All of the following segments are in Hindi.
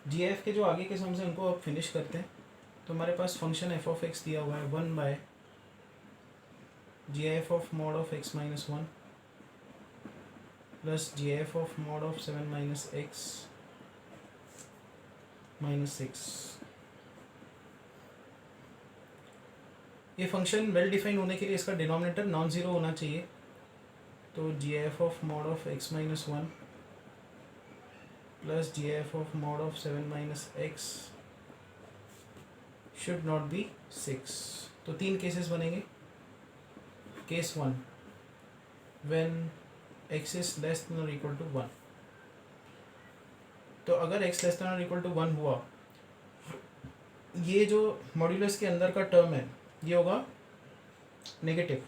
जी एफ के जो आगे के सम्स हैं उनको अब फिनिश करते हैं। तो हमारे पास फंक्शन एफ ऑफ एक्स दिया हुआ है 1 by g F of mod of x minus 1 plus ji F of mod of 7 minus x minus 6। ये फंक्शन वेल डिफाइन होने के लिए इसका डिनोमिनेटर नॉन ज़ीरो होना चाहिए। तो G F of mod of x minus 1 plus ji F of mod of 7 minus x should not be 6। तो 3 केसेस बनेंगे। Case 1, when x is less than और इक्वल टू 1। तो अगर x लेस देन और इक्वल टू 1 हुआ, ये जो मॉड्यूलस के अंदर का टर्म है ये होगा नेगेटिव,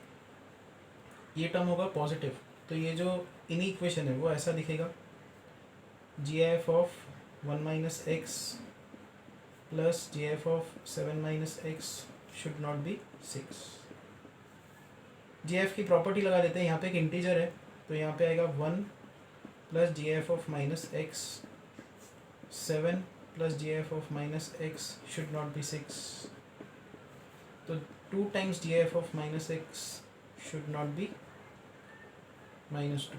ये टर्म होगा पॉजिटिव। तो ये जो इन इक्वेशन है वो ऐसा दिखेगा, G F of 1 minus x plus ji F of 7 minus x should not be 6। G F की प्रॉपर्टी लगा देते हैं। यहाँ पे एक इंटीजर है तो यहाँ पे आएगा 1 plus ji F of minus x 7 plus ji F of minus x should not be 6। तो 2 times ji F of minus x should not be -2,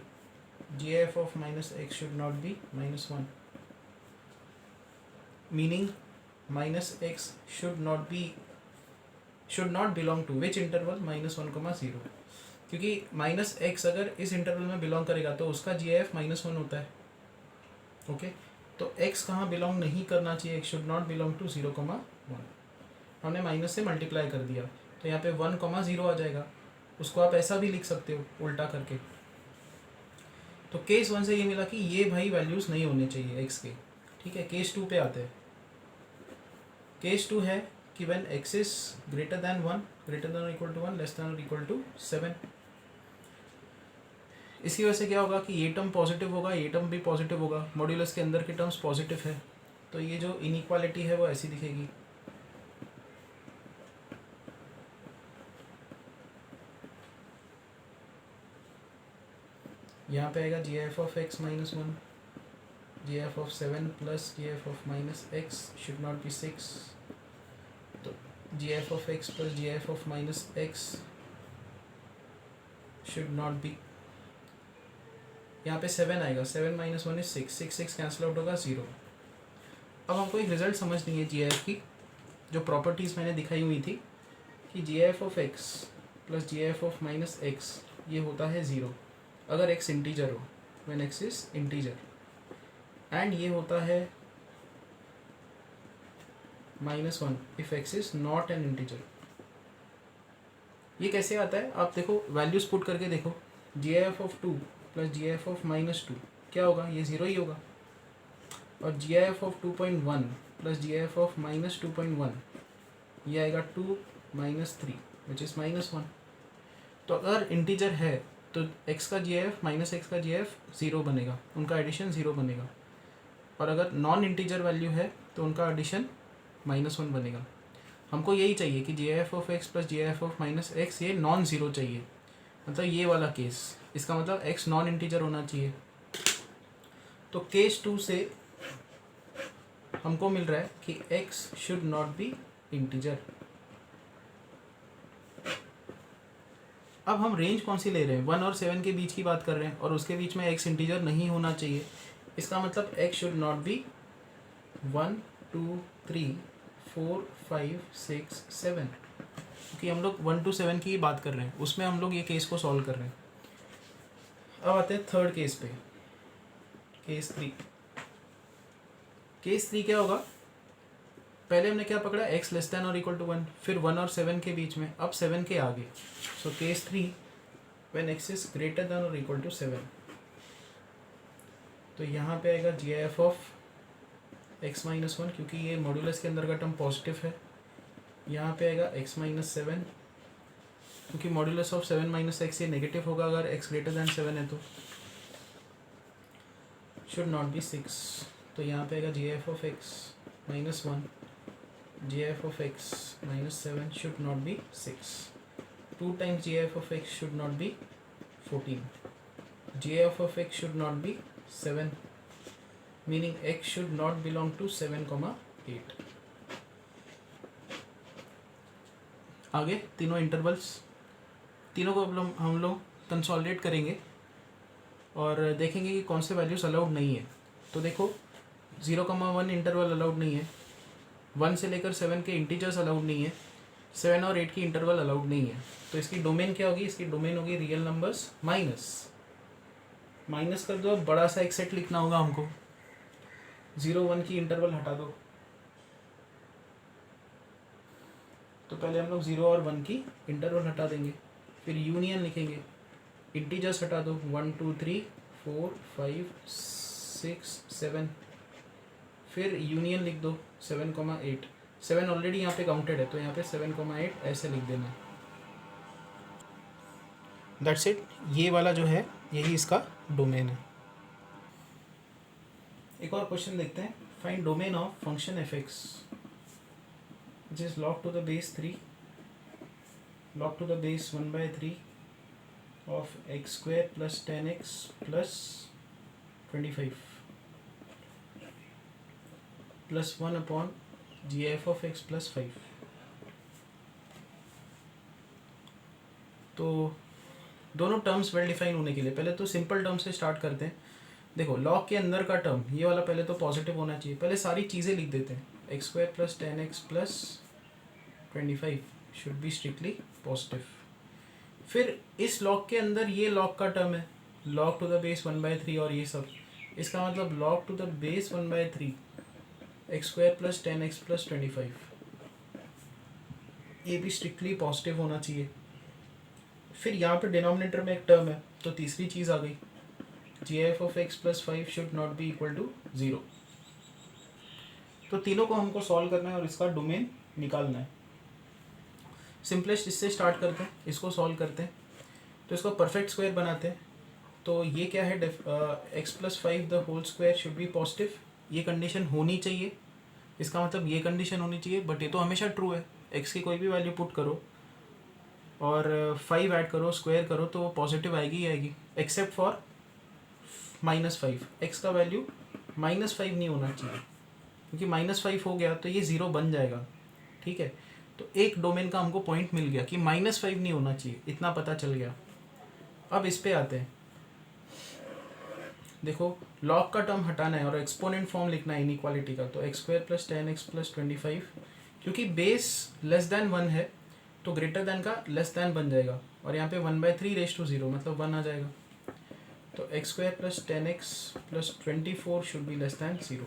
g F of minus x should not be -1, meaning minus x should not belong to which interval -1, 0। क्योंकि माइनस एक्स अगर इस इंटरवल में बिलोंग करेगा तो उसका जी एफ -1 होता है। ओके, तो एक्स कहाँ बिलोंग नहीं करना चाहिए, x should not belong to 0, 1। हमने माइनस से मल्टीप्लाई कर दिया तो यहाँ पे 1, 0 आ जाएगा। उसको आप ऐसा भी लिख सकते हो उल्टा करके। तो केस 1 से ये मिला कि ये भाई वैल्यूज़ नहीं होने चाहिए एक्स के। ठीक है, केस 2 पे आते हैं। केस 2 है कि when x is greater than 1, greater than और इक्वल टू 1, लेस देन और इक्वल टू 7। इसकी वजह से क्या होगा कि ये टर्म पॉजिटिव होगा, ये टर्म भी पॉजिटिव होगा, मॉड्यूलस के अंदर के टर्म्स पॉजिटिव है। तो ये जो इनइक्वालिटी है वो ऐसी दिखेगी। यहाँ पे आएगा G F of x -1, G F of 7 plus ji F of minus x should not be 6। तो G F of x plus ji F of minus x should not be, यहाँ पे 7 आएगा, 7 - 1 is 6, 6 कैंसिल आउट होगा 0। अब हमको एक रिजल्ट समझनी है जी एफ की, जो प्रॉपर्टीज़ मैंने दिखाई हुई थी कि G F of x plus ji F of minus x ये होता है 0 अगर एक्स इंटीजर हो, when x is integer, and ये होता है -1 if x is not an integer. ये कैसे आता है आप देखो, वैल्यूज पुट करके देखो। G F of 2 plus ji F of -2 क्या होगा, ये 0 ही होगा। और G F of 2.1 plus ji F of -2.1 ये आएगा 2 - 3 विच इज़ -1। तो अगर इंटीजर है तो x का जी एफ माइनस एक्स का जी एफ 0 बनेगा, उनका एडिशन 0 बनेगा। और अगर नॉन इंटीजर वैल्यू है तो उनका एडिशन -1 बनेगा। हमको यही चाहिए कि G F of x plus ji F of minus x ये नॉन ज़ीरो चाहिए, मतलब ये वाला केस। इसका मतलब x नॉन इंटीजर होना चाहिए। तो केस 2 से हमको मिल रहा है कि x should not B integer. अब हम रेंज कौन सी ले रहे हैं, 1 और 7 के बीच की बात कर रहे हैं और उसके बीच में x इंटीजर नहीं होना चाहिए। इसका मतलब x शुड नॉट बी 1, 2, 3, 4, 5, 6, 7, क्योंकि हम लोग 1 to 7 की बात कर रहे हैं, उसमें हम लोग ये केस को सॉल्व कर रहे हैं। अब आते हैं थर्ड केस पे, केस 3। केस 3 क्या होगा, पहले हमने क्या पकड़ा, x लेस देन और इक्वल टू 1, फिर 1 और 7 के बीच में, अब 7 के आगे। So case 3 when x is greater than और इक्वल टू 7। तो यहाँ पे आएगा जी एफ ऑफ x -1, क्योंकि ये मॉड्यूलस के अंदर का टर्म पॉजिटिव है। यहाँ पे आएगा x -7, क्योंकि मॉड्यूलस ऑफ 7 - x ये नेगेटिव होगा अगर x ग्रेटर देन 7 है तो। Should not be 6। तो यहाँ पे आएगा G F of x -1, G F of x -7 should not be 6। 2 times ji F of x should not be 14, G F of x should not be 7, meaning x should not belong to 7,8। आगे तीनों इंटरवल्स, तीनों को हम लोग कंसोलिडेट करेंगे और देखेंगे कि कौन से वैल्यूज़ अलाउड नहीं है। तो देखो 0,1 इंटरवल अलाउड नहीं है, 1 से लेकर 7 के इंटीजर्स अलाउड नहीं है, 7 और 8 की इंटरवल अलाउड नहीं है। तो इसकी डोमेन क्या होगी? इसकी डोमेन होगी रियल नंबर्स माइनस कर दो। अब बड़ा सा एक सेट लिखना होगा हमको, 0-1 की इंटरवल हटा दो। तो पहले हम लोग 0 और 1 की इंटरवल हटा देंगे, फिर यूनियन लिखेंगे, इंटीजर्स हटा दो, 1 2 3 4 5 6 7, फिर यूनियन लिख दो 7,8। 7 ऑलरेडी यहाँ पे काउंटेड है तो यहाँ पे 7,8 ऐसे लिख देना है। That's it. ये वाला जो है यही इसका डोमेन है। एक और क्वेश्चन देखते हैं। Find domain of function F x which is log to the base 3 log to the base 1/3 of x square plus 10x plus 25 plus 1 upon gf of x plus 5। तो दोनों टर्म्स वेल डिफाइन होने के लिए पहले तो सिंपल टर्म से स्टार्ट करते हैं। देखो लॉग के अंदर का टर्म ये वाला पहले तो पॉजिटिव होना चाहिए। पहले सारी चीज़ें लिख देते हैं। X square plus 10x plus 25 should be strictly positive. फिर इस लॉग के अंदर ये लॉग का टर्म है, लॉग टू द बेस 1/3 और ये सब, इसका मतलब log to the base 1/3 x square plus 10x plus 25, ये भी स्ट्रिक्टली पॉजिटिव होना चाहिए। फिर यहाँ पे डिनोमिनेटर में एक टर्म है तो तीसरी चीज़ आ गई, gf of x plus 5 should not be equal to 0। तो तीनों को हमको सॉल्व करना है और इसका डोमेन निकालना है। सिंपलेस्ट इससे स्टार्ट करते हैं, इसको सॉल्व करते हैं। तो इसको परफेक्ट स्क्वायर बनाते हैं। तो ये क्या है, x plus 5 the whole square should be positive, ये कंडीशन होनी चाहिए। इसका मतलब ये कंडीशन होनी चाहिए, बट ये तो हमेशा ट्रू है। x की कोई भी वैल्यू पुट करो और 5 ऐड करो, स्क्वायर करो तो वो पॉजिटिव आएगी ही आएगी, एक्सेप्ट फॉर -5। x का वैल्यू -5 नहीं होना चाहिए, क्योंकि -5 हो गया तो ये 0 बन जाएगा। ठीक है, तो एक डोमेन का हमको पॉइंट मिल गया कि -5 नहीं होना चाहिए, इतना पता चल गया। अब इस पे आते हैं। देखो लॉग का टर्म हटाना है और एक्सपोनेंट फॉर्म लिखना है इनइक्वालिटी का। तो x square plus 10x plus 25, क्योंकि बेस लेस देन 1 है तो ग्रेटर देन का लेस देन बन जाएगा, और यहाँ पे 1/3 रेज टू 0 मतलब 1 आ जाएगा। तो x square plus 10x plus 24 should be less than 0।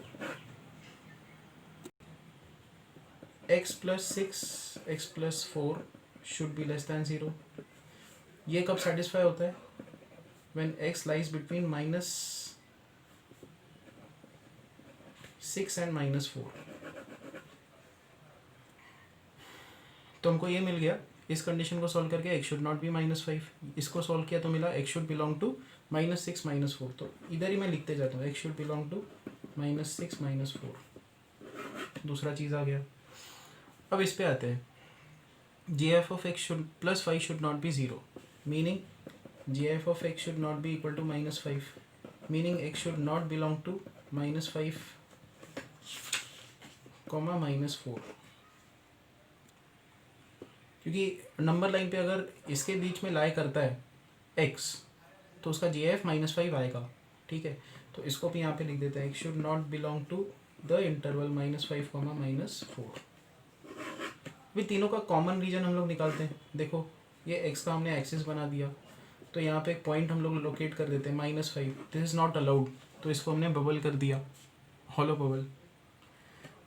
x plus 6x plus 4 should be less than 0। ये कब सेटिस्फाई होता है? when x lies between -6 and -4। तो हमको ये मिल गया। इस कंडीशन को सॉल्व करके x शुड नॉट बी -5, इसको सॉल्व किया तो मिला x शुड बिलोंग टू -6 -4। तो इधर ही मैं लिखते जाता हूँ, x शुड बिलोंग टू -6 -4। दूसरा चीज़ आ गया। अब इस पे आते हैं। gf of x should plus 5 should not B 0, meaning gf of x should not be equal to -5, meaning x should not belong to -5, -4। क्योंकि नंबर लाइन पे अगर इसके बीच में लाई करता है x तो उसका gf -5 आएगा। ठीक है, तो इसको भी यहाँ पे लिख देते हैं, x should not belong to the interval -5, -4। भी तीनों का कॉमन रीजन हम लोग निकालते हैं। देखो ये x का हमने एक्सिस बना दिया, तो यहाँ पे एक पॉइंट हम लोग लोकेट कर देते हैं -5। दिस इज़ नॉट अलाउड, तो इसको हमने बबल कर दिया, हॉलो बबल।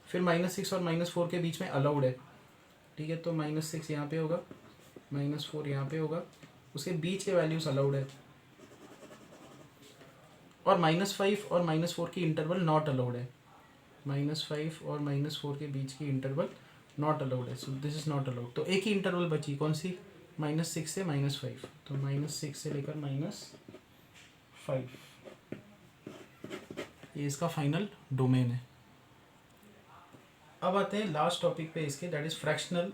फिर -6 और -4 के बीच में अलाउड है। ठीक है, तो -6 यहाँ पे होगा, -4 यहाँ पे होगा, उसके बीच के वैल्यूज अलाउड है। और -5 और -4 की इंटरवल नॉट अलाउड है। -5 और -4 के बीच की इंटरवल नॉट अलाउड है, so this is not allowed. तो एक ही इंटरवल बची, कौन सी? -6 से -5। तो -6 से लेकर -5, ये इसका फाइनल डोमेन है। अब आते हैं लास्ट टॉपिक पे इसके, that is fractional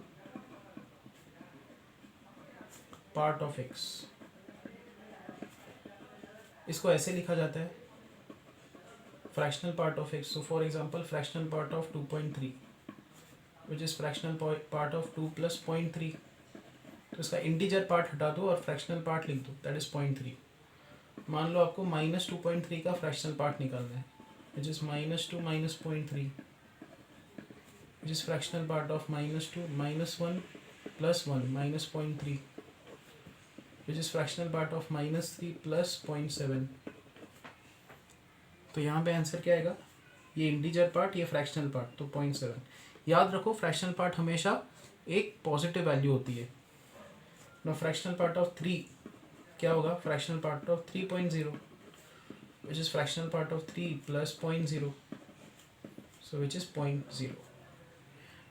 part of x. इसको ऐसे लिखा जाता है, fractional part of x. So for example, fractional part of 2.3, which is fractional part of 2 plus 0.3. तो इसका इंटीजर पार्ट हटा दो और फ्रैक्शनल पार्ट लिख दो, दैट इज 0.3. मान लो आपको -2.3 का फ्रैक्शनल पार्ट निकालना है, which is -2 minus 0.3, which is fractional part of -2 -1 plus 1 minus 0.3, which is fractional part of -3 plus 0.7. तो यहाँ पे आंसर क्या आएगा, ये इंटीजर पार्ट, ये फ्रैक्शनल पार्ट, तो 0.7. याद रखो फ्रैक्शनल पार्ट हमेशा एक पॉजिटिव वैल्यू होती है. ना फ्रैक्शनल पार्ट ऑफ 3 क्या होगा, fractional part of 3.0, which is fractional part of 3 plus 0.0, so which is 0.0.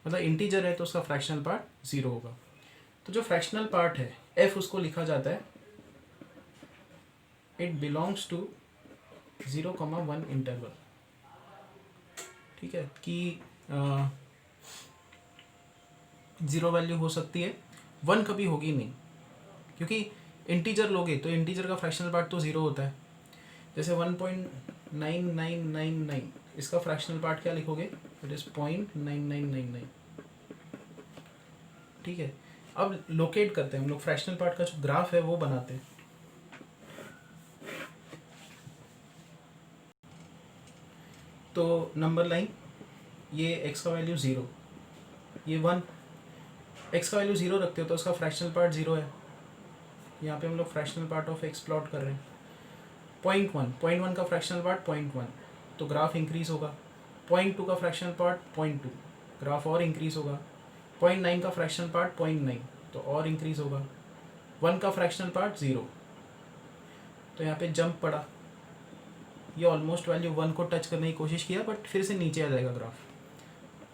मतलब इंटीजर है तो उसका फ्रैक्शनल पार्ट 0 होगा. तो जो फ्रैक्शनल पार्ट है f, उसको लिखा जाता है इट बिलोंग्स टू 0,1 इंटरवल. ठीक है, कि 0 वैल्यू हो सकती है, 1 कभी होगी नहीं, क्योंकि इंटीजर लोगे तो इंटीजर का फ्रैक्शनल पार्ट तो 0 होता है. जैसे 1.9999, इसका फ्रैक्शनल पार्ट क्या लिखोगे, इट इज 0.9999. ठीक है, अब लोकेट करते हैं हम लोग, फ्रैक्शनल पार्ट का जो ग्राफ है वो बनाते हैं. तो नंबर लाइन, ये x का वैल्यू 0, ये 1, x का वैल्यू 0 रखते हो तो उसका फ्रैक्शनल पार्ट 0 है. यहाँ पे हम लोग fractional part of x plot कर रहे हैं. 0.1 का फ्रैक्शनल पार्ट 0.1, तो ग्राफ इंक्रीज होगा. 0.2 का फ्रैक्शनल पार्ट 0.2, ग्राफ और इंक्रीज होगा. 0.9 का फ्रैक्शनल पार्ट 0.9, तो और इंक्रीज होगा. 1 का फ्रैक्शनल पार्ट 0, तो यहाँ पे जंप पड़ा. ये ऑलमोस्ट वैल्यू 1 को टच करने की कोशिश किया, बट फिर से नीचे आ जाएगा ग्राफ.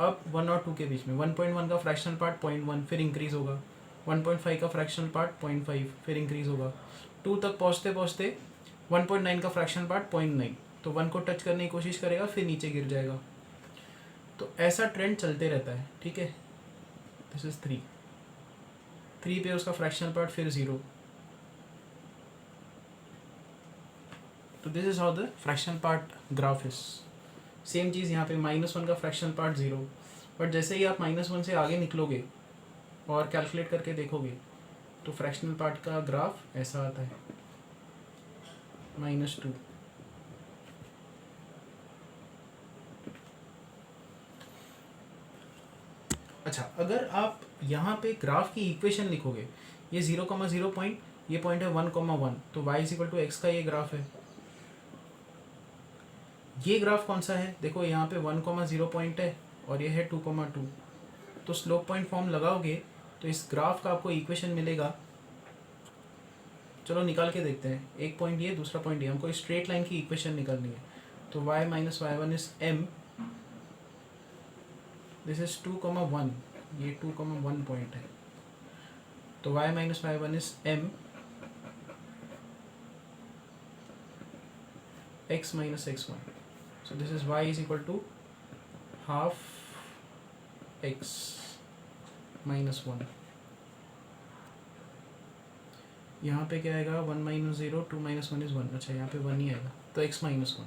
अब 1 और 2 के बीच में 1.1 का फ्रैक्शनल पार्ट 0.1, फिर इंक्रीज होगा. 1.5 का फ्रैक्शनल पार्ट 0.5, फिर इंक्रीज होगा. 2 तक पहुँचते पहुँचते 1.9 का फ्रैक्शनल पार्ट 0.9, तो 1 को टच करने की कोशिश करेगा, फिर नीचे गिर जाएगा. तो ऐसा ट्रेंड चलते रहता है. ठीक है, दिस इज 3 पे उसका फ्रैक्शनल पार्ट फिर 0. तो this is how the fractional part graph is. Same चीज़ यहाँ पे -1 का फ्रैक्शनल पार्ट 0, बट जैसे ही आप -1 से आगे निकलोगे और कैलकुलेट करके देखोगे तो फ्रैक्शनल पार्ट का ग्राफ ऐसा आता है, -2. अच्छा, अगर आप यहाँ पे ग्राफ की इक्वेशन लिखोगे, ये 0,0 पॉइंट, ये पॉइंट है 1,1, तो y = x का ये ग्राफ है. ये ग्राफ कौन सा है, देखो यहाँ पे 1,0 पॉइंट है और ये है 2,2. तो स्लोप पॉइंट फॉर्म लगाओगे तो इस ग्राफ का आपको इक्वेशन मिलेगा. चलो निकाल के देखते हैं. एक पॉइंट ये, दूसरा पॉइंट ये, हमको स्ट्रेट लाइन की इक्वेशन निकालनी है. तो y - y1 is m, this is 2,1, ये 2,1 पॉइंट है. तो y - y1 is m x - x1. So this is y is equal to half x minus 1. यहाँ पे क्या आएगा, 1 - 0, 2 - 1 is 1. अच्छा, यहाँ पे 1 ही आएगा, तो x - 1.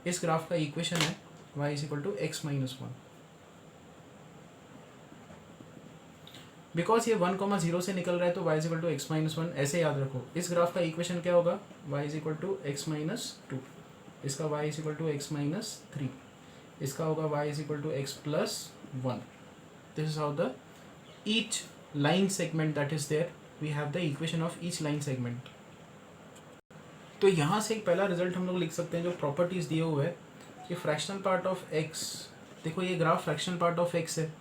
इस ग्राफ का इक्वेशन है y is equal to x - 1. Because ये 1,0 से निकल रहा है तो y is equal to x - 1 ऐसे याद रखो. इस ग्राफ का इक्वेशन क्या होगा, y is equal to x - 2. इसका y is equal to x - 3. इसका होगा y is equal to x plus 1. This is how the each line segment that is there, we have the equation of each line segment. तो यहाँ से एक पहला रिजल्ट हम लोग लिख सकते हैं जो प्रॉपर्टीज दिए हुए है कि फ्रैक्शनल पार्ट ऑफ x, देखो ये graph fractional part of x है,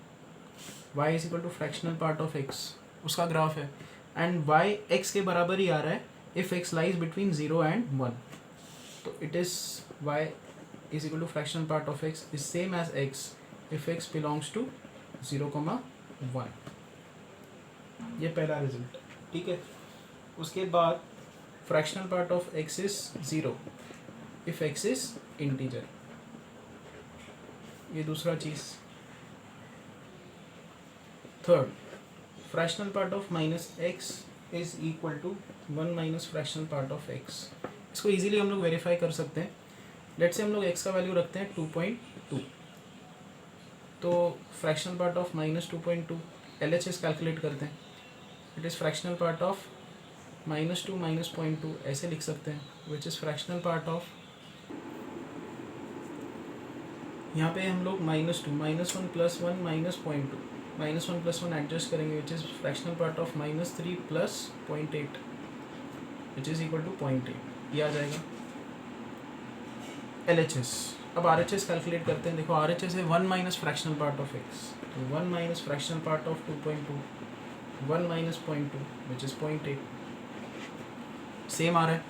y is equal to fractional part of x, उसका ग्राफ है, एंड y x के बराबर ही आ रहा है if x lies between 0 and 1. तो it is y is equal to fractional part of x is same as x if x belongs to 0,1. ये पहला रिजल्ट. ठीक है, उसके बाद fractional part of x is 0 if x is integer. ये दूसरा चीज़. Third, fractional part of -x is equal to 1 - fractional part of x. इसको इजीली हम लोग वेरीफाई कर सकते हैं. लेट से हम लोग x का वैल्यू रखते हैं 2.2, तो fractional part of -2.2 LHS calculate करते हैं. It is fractional part of -2 -0.2 ऐसे लिख सकते हैं, विच इज़ फ्रैक्शनल पार्ट ऑफ, यहाँ पे हम लोग -2 -1 +1 -0.2 -1 + 1 एडजस्ट करेंगे, which is fractional part of -3 + 0.8 which is equal to 0.8. ये आ जाएगा LHS. अब RHS कैलकुलेट करते हैं. देखो RHS है 1 minus fractional part of x, तो 1 minus fractional part of 2.2, 1 minus 0.2 which is 0.8. Same आ रहा है,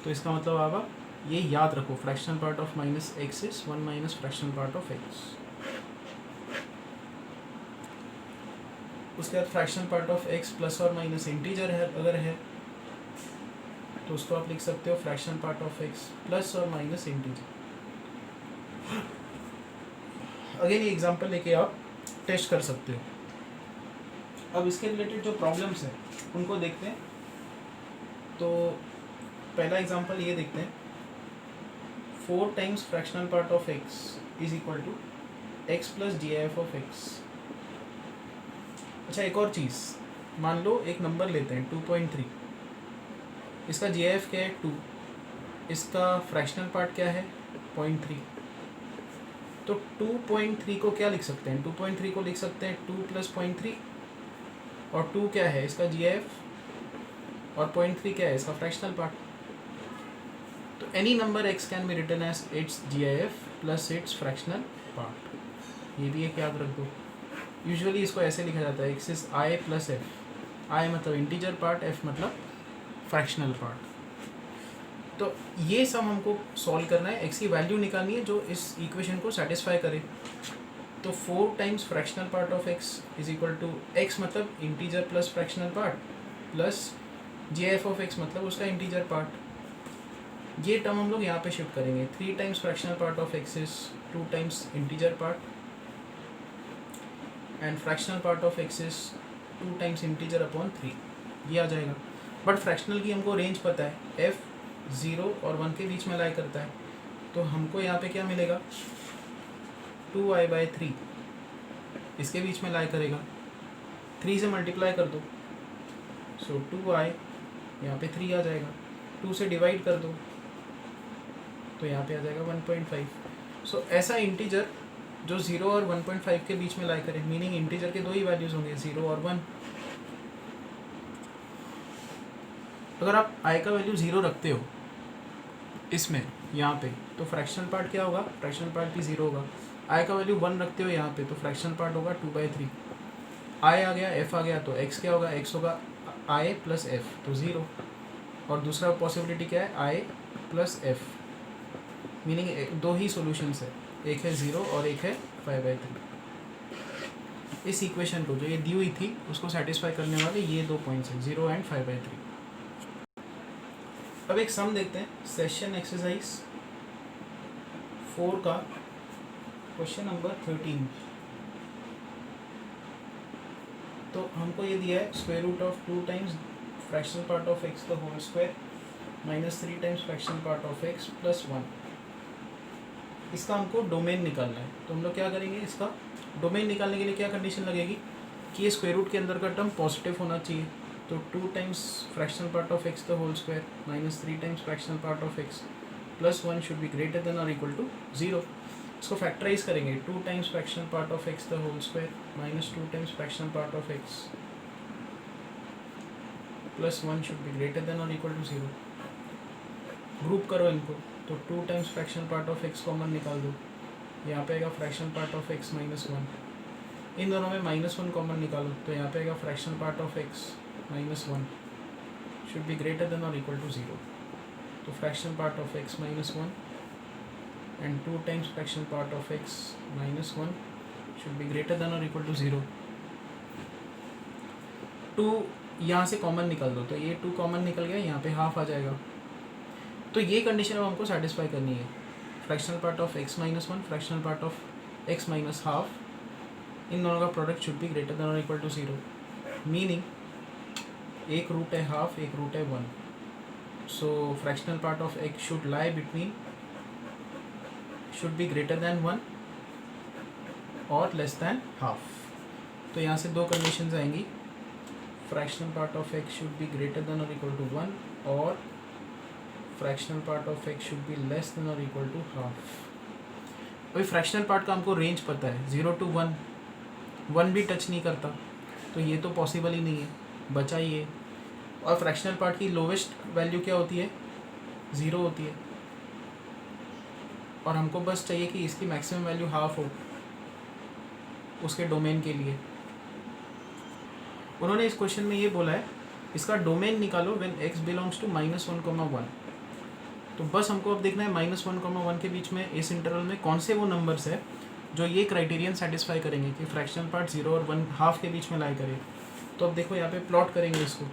तो इसका मतलब आगा ये याद रखो, fractional part of -x is 1 minus fractional part of x. उसके बाद fractional part of x plus और माइनस इंटीजर है अगर है, तो उसको आप लिख सकते हो fractional part of x plus और माइनस इंटीजर. अगेन ये एग्जांपल लेके आप टेस्ट कर सकते हो. अब इसके रिलेटेड जो प्रॉब्लम्स हैं उनको देखते हैं. तो पहला एग्जांपल ये देखते हैं, 4 times fractional part of x is equal to x plus GIF of x. अच्छा एक और चीज़, मान लो एक नंबर लेते हैं 2.3, इसका GIF क्या है 2, इसका फ्रैक्शनल पार्ट क्या है 0.3. तो 2.3 को क्या लिख सकते हैं, 2.3 को लिख सकते हैं 2 + 0.3, और 2 क्या है इसका GIF, और 0.3 क्या है इसका फ्रैक्शनल पार्ट. तो any number x can be written as its GIF plus its fractional part. ये भी एक याद रख दो. यूजुअली इसको ऐसे लिखा जाता है, x is I plus f. I मतलब इंटीजर पार्ट, f मतलब फ्रैक्शनल पार्ट. तो ये सब हमको सॉल्व करना है, x की वैल्यू निकालनी है जो इस इक्वेशन को सेटिस्फाई करे. तो 4 times fractional part of x is equal to x मतलब integer plus fractional part plus GIF of x मतलब उसका इंटीजर पार्ट. ये टर्म हम लोग यहाँ पे शिफ्ट करेंगे. 3 times fractional part of x is 2 times integer part, and fractional part of x is 2 times integer upon 3. ये आ जाएगा. बट फ्रैक्शनल की हमको रेंज पता है, f 0 और 1 के बीच में लाई करता है. तो हमको यहाँ पे क्या मिलेगा, 2i/3 इसके बीच में लाई करेगा. 3 से मल्टीप्लाई कर दो, सो 2i यहाँ पे 3 आ जाएगा. 2 से डिवाइड कर दो तो यहाँ पे आ जाएगा 1.5. सो ऐसा इंटीजर जो 0 और 1.5 के बीच में लाई करे, मीनिंग इंटीजर के दो ही वैल्यूज होंगे 0 और 1. अगर आप i का वैल्यू 0 रखते हो इसमें यहाँ पे, तो फ्रैक्शनल पार्ट क्या होगा, फ्रैक्शनल पार्ट भी 0 होगा. i का वैल्यू 1 रखते हो यहाँ पे, तो फ्रैक्शनल पार्ट होगा 2/3. i आ गया, f आ गया, तो x क्या होगा, x होगा i प्लस f, तो 0. और दूसरा पॉसिबिलिटी क्या है, i प्लस f, मीनिंग दो ही सॉल्यूशंस है, एक है 0 और एक है 5/3. इस इक्वेशन को जो ये दी हुई थी उसको सेटिस्फाई करने वाले ये 2 पॉइंट्स हैं, 0 एंड 5/3. अब एक सम देखते हैं, सेशन एक्सरसाइज 4 का क्वेश्चन नंबर 13. तो हमको ये दिया है square root of 2 times fractional part of x the whole square minus 3 times fractional part of x plus 1. इसका हमको डोमेन निकालना है. तो हम लोग क्या करेंगे, इसका डोमेन निकालने के लिए क्या कंडीशन लगेगी कि ये स्क्वायर रूट के अंदर का टर्म पॉजिटिव होना चाहिए. तो 2 times fractional part of x the whole square minus 3 times fractional part of x plus 1 should be greater than और इक्वल टू 0. इसको फैक्टराइज करेंगे, 2 times fractional part of x the whole square minus 2 times fractional part of x plus 1 should be greater than और इक्वल टू 0. ग्रुप करो इनको, तो 2 times fractional part of x common निकाल दो, यहाँ पे आएगा fractional part of x minus 1. इन दोनों में -1 कॉमन निकालो, तो यहाँ पे आएगा fractional part of x minus 1 should be greater than और इक्वल टू 0. तो fractional part of x minus 1 and 2 times fractional part of x minus 1 should be greater than और इक्वल टू 0. 2 यहाँ से कॉमन निकाल दो, तो ये 2 कॉमन निकल गया, यहाँ पे हाफ आ जाएगा. तो ये कंडीशन अब हमको सेटिस्फाई करनी है. Fractional part of x minus 1, fractional part of x minus half, इन दोनों का product should be greater than और इक्वल टू 0. मीनिंग एक रूट है हाफ, एक रूट है 1. So fractional part of x should lie between should be greater than 1 और लेस दैन हाफ। तो यहाँ से दो कंडीशंस आएंगी, fractional part of x should be greater than और इक्वल टू 1 और fractional part of x should be less than और इक्वल टू हाफ। अभी फ्रैक्शनल पार्ट का हमको रेंज पता है 0 to 1, 1 भी टच नहीं करता, तो ये तो पॉसिबल ही नहीं है, बचा ये। और फ्रैक्शनल पार्ट की लोवेस्ट वैल्यू क्या होती है, 0 होती है, और हमको बस चाहिए कि इसकी मैक्सिमम वैल्यू हाफ हो उसके डोमेन के लिए। उन्होंने इस क्वेश्चन में ये बोला है इसका डोमेन निकालो व्हेन x बिलोंग्स टू -1, 1। तो बस हमको अब देखना है -1, 1 के बीच में इस इंटरवल में कौन से वो नंबर्स है जो ये क्राइटेरियन सेटिस्फाई करेंगे कि फ्रैक्शनल पार्ट 0 और 1 हाफ के बीच में लाई करे। तो अब देखो यहाँ पे प्लॉट करेंगे इसको,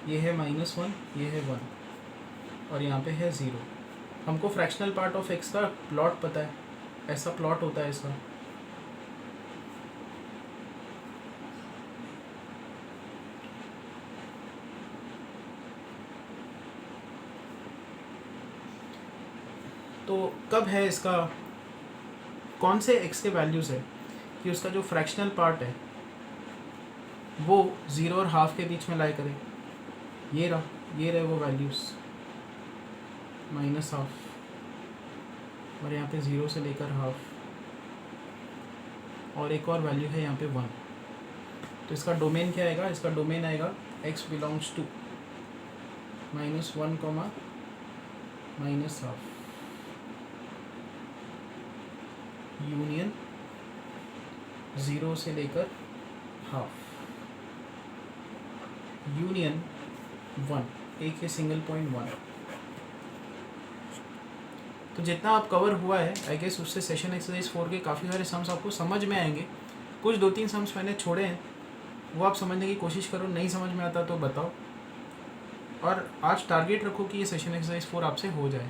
ये है -1, ये है 1 और यहाँ पे है 0। हमको फ्रैक्शनल पार्ट ऑफ x का प्लॉट पता है, ऐसा प्लॉट होता है इसका। तो कब है इसका, कौन से x के वैल्यूज़ है कि उसका जो फ्रैक्शनल पार्ट है वो 0 और हाफ के बीच में लाई करे। ये रहे वो वैल्यूज़, -हाफ और यहाँ पे 0 से लेकर हाफ, और एक और वैल्यू है यहाँ पे 1। तो इसका डोमेन क्या आएगा, इसका डोमेन आएगा x belongs to -1, -half union 0 से लेकर हाफ यूनियन 1, एक है सिंगल पॉइंट 1। तो जितना आप कवर हुआ है आई गेस उससे सेशन एक्सरसाइज 4 के काफ़ी सारे सम्स आपको समझ में आएंगे। कुछ 2-3 सम्स मैंने छोड़े हैं, वो आप समझने की कोशिश करो, नहीं समझ में आता तो बताओ। और आज टारगेट रखो कि ये सेशन एक्सरसाइज 4 आपसे हो जाए।